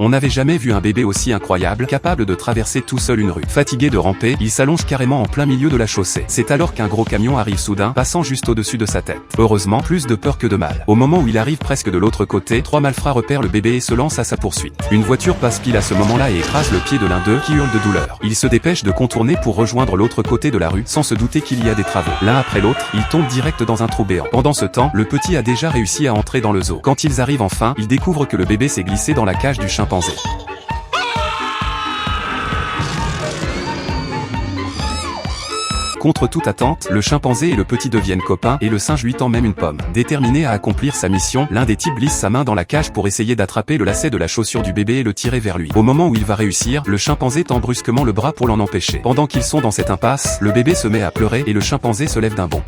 On n'avait jamais vu un bébé aussi incroyable, capable de traverser tout seul une rue. Fatigué de ramper, il s'allonge carrément en plein milieu de la chaussée. C'est alors qu'un gros camion arrive soudain, passant juste au-dessus de sa tête. Heureusement, plus de peur que de mal. Au moment où il arrive presque de l'autre côté, trois malfrats repèrent le bébé et se lancent à sa poursuite. Une voiture passe pile à ce moment-là et écrase le pied de l'un d'eux, qui hurle de douleur. Il se dépêche de contourner pour rejoindre l'autre côté de la rue, sans se douter qu'il y a des travaux. L'un après l'autre, ils tombent direct dans un trou béant. Pendant ce temps, le petit a déjà réussi à entrer dans le zoo. Quand ils arrivent enfin, ils découvrent que le bébé s'est glissé dans la cage du chimpanzé. Contre toute attente, le chimpanzé et le petit deviennent copains et le singe lui tend même une pomme. Déterminé à accomplir sa mission, l'un des types glisse sa main dans la cage pour essayer d'attraper le lacet de la chaussure du bébé et le tirer vers lui. Au moment où il va réussir, le chimpanzé tend brusquement le bras pour l'en empêcher. Pendant qu'ils sont dans cette impasse, le bébé se met à pleurer et le chimpanzé se lève d'un bond.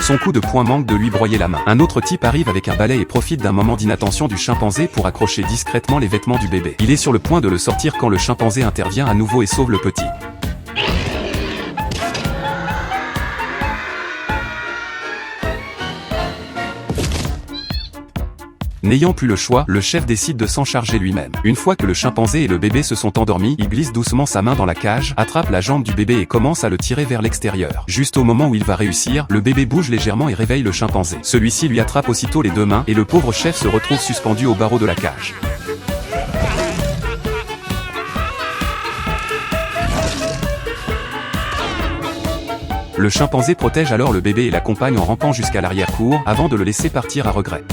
Son coup de poing manque de lui broyer la main. Un autre type arrive avec un balai et profite d'un moment d'inattention du chimpanzé pour accrocher discrètement les vêtements du bébé. Il est sur le point de le sortir quand le chimpanzé intervient à nouveau et sauve le petit. N'ayant plus le choix, le chef décide de s'en charger lui-même. Une fois que le chimpanzé et le bébé se sont endormis, il glisse doucement sa main dans la cage, attrape la jambe du bébé et commence à le tirer vers l'extérieur. Juste au moment où il va réussir, le bébé bouge légèrement et réveille le chimpanzé. Celui-ci lui attrape aussitôt les deux mains et le pauvre chef se retrouve suspendu au barreau de la cage. Le chimpanzé protège alors le bébé et l'accompagne en rampant jusqu'à l'arrière-cour, avant de le laisser partir à regret.